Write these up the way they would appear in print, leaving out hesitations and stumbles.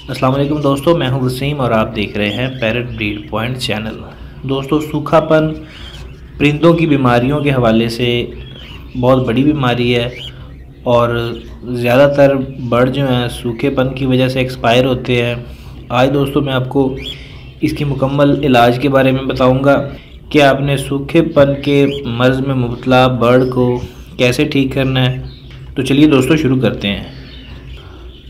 अस्सलाम वालेकुम दोस्तों, मैं हूं वसीम और आप देख रहे हैं पैरट ब्रीड पॉइंट चैनल। दोस्तों, सूखापन परिंदों की बीमारियों के हवाले से बहुत बड़ी बीमारी है और ज़्यादातर बर्ड जो हैं सूखेपन की वजह से एक्सपायर होते हैं। आज दोस्तों मैं आपको इसकी मुकम्मल इलाज के बारे में बताऊंगा कि आपने सूखेपन के मर्ज़ में मुब्तला बर्ड को कैसे ठीक करना है। तो चलिए दोस्तों शुरू करते हैं।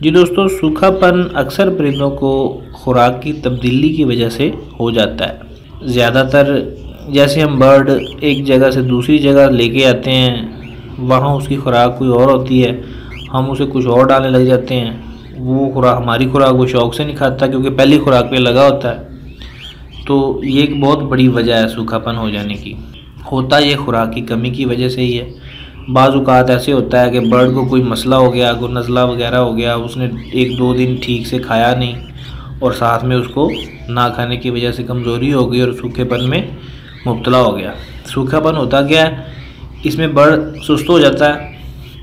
जी दोस्तों, सूखापन अक्सर परिंदों को खुराक की तब्दीली की वजह से हो जाता है। ज़्यादातर जैसे हम बर्ड एक जगह से दूसरी जगह लेके आते हैं, वहाँ उसकी खुराक कोई और होती है, हम उसे कुछ और डालने लग जाते हैं। वो खुराक हमारी खुराक वो शौक़ से नहीं खाता क्योंकि पहली खुराक पे लगा होता है। तो ये एक बहुत बड़ी वजह है सूखापन हो जाने की। होता ये खुराक की कमी की वजह से ही है। बाज़ औक़ात ऐसे होता है कि बर्ड को कोई मसला हो गया, कोई नज़ला वगैरह हो गया, उसने 1-2 दिन ठीक से खाया नहीं और साथ में उसको ना खाने की वजह से कमज़ोरी हो गई और सूखेपन में मुब्तला हो गया। सूखापन होता क्या है, इसमें बर्ड सुस्त हो जाता है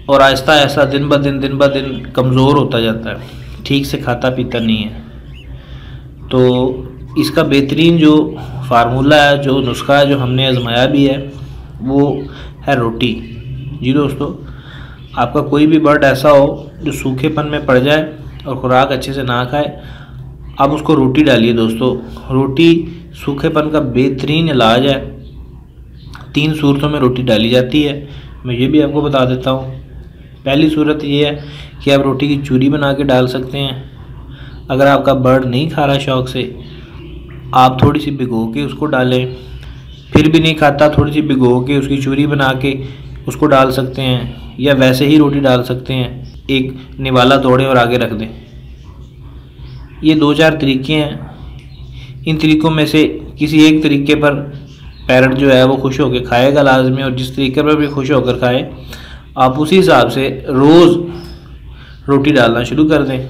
और आहिस्ता आहिस्ता दिन ब दिन कमज़ोर होता जाता है, ठीक से खाता पीता नहीं है। तो इसका बेहतरीन जो फार्मूला है, जो नुस्खा है, जो हमने आजमाया भी है, वो है रोटी। जी दोस्तों, आपका कोई भी बर्ड ऐसा हो जो सूखेपन में पड़ जाए और खुराक अच्छे से ना खाए, आप उसको रोटी डालिए। दोस्तों, रोटी सूखेपन का बेहतरीन इलाज है। 3 सूरतों में रोटी डाली जाती है, मैं ये भी आपको बता देता हूँ। पहली सूरत ये है कि आप रोटी की चूरी बना के डाल सकते हैं। अगर आपका बर्ड नहीं खा रहा शौक़ से, आप थोड़ी सी भिगो के उसको डालें। फिर भी नहीं खाता, थोड़ी सी भिगो के उसकी चूरी बना के उसको डाल सकते हैं, या वैसे ही रोटी डाल सकते हैं। एक निवाला तोड़ें और आगे रख दें। ये 2-4 तरीके हैं। इन तरीक़ों में से किसी एक तरीके पर पैरट जो है वो खुश होकर खाएगा लाजमी, और जिस तरीके पर भी खुश होकर खाए आप उसी हिसाब से रोज़ रोटी डालना शुरू कर दें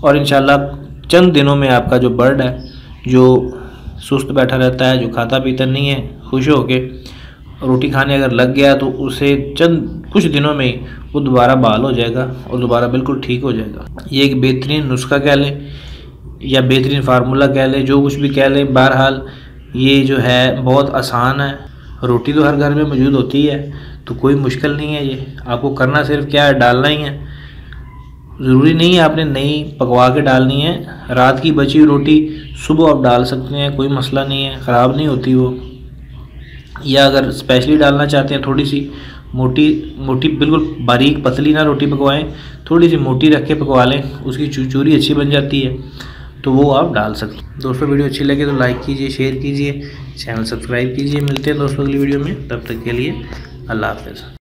और इंशाल्लाह चंद दिनों में आपका जो बर्ड है, जो सुस्त बैठा रहता है, जो खाता पीता नहीं है, खुश होकर रोटी खाने अगर लग गया तो उसे चंद कुछ दिनों में ही वो दोबारा बहाल हो जाएगा और दोबारा बिल्कुल ठीक हो जाएगा। ये एक बेहतरीन नुस्खा कह लें या बेहतरीन फार्मूला कह लें, जो कुछ भी कह लें, बहरहाल ये जो है बहुत आसान है। रोटी तो हर घर में मौजूद होती है, तो कोई मुश्किल नहीं है। ये आपको करना सिर्फ क्या है, डालना ही है। ज़रूरी नहीं है आपने नई पकवा के डालनी है। रात की बची हुई रोटी सुबह आप डाल सकते हैं, कोई मसला नहीं है, ख़राब नहीं होती वो। या अगर स्पेशली डालना चाहते हैं, थोड़ी सी मोटी बिल्कुल बारीक पतली ना रोटी पकवाएं, थोड़ी सी मोटी रख के पकवा लें, उसकी चूरी अच्छी बन जाती है, तो वो आप डाल सकते हैं। दोस्तों, वीडियो अच्छी लगे तो लाइक कीजिए, शेयर कीजिए, चैनल सब्सक्राइब कीजिए। मिलते हैं दोस्तों अगली वीडियो में, तब तक के लिए अल्लाह हाफ़िज़।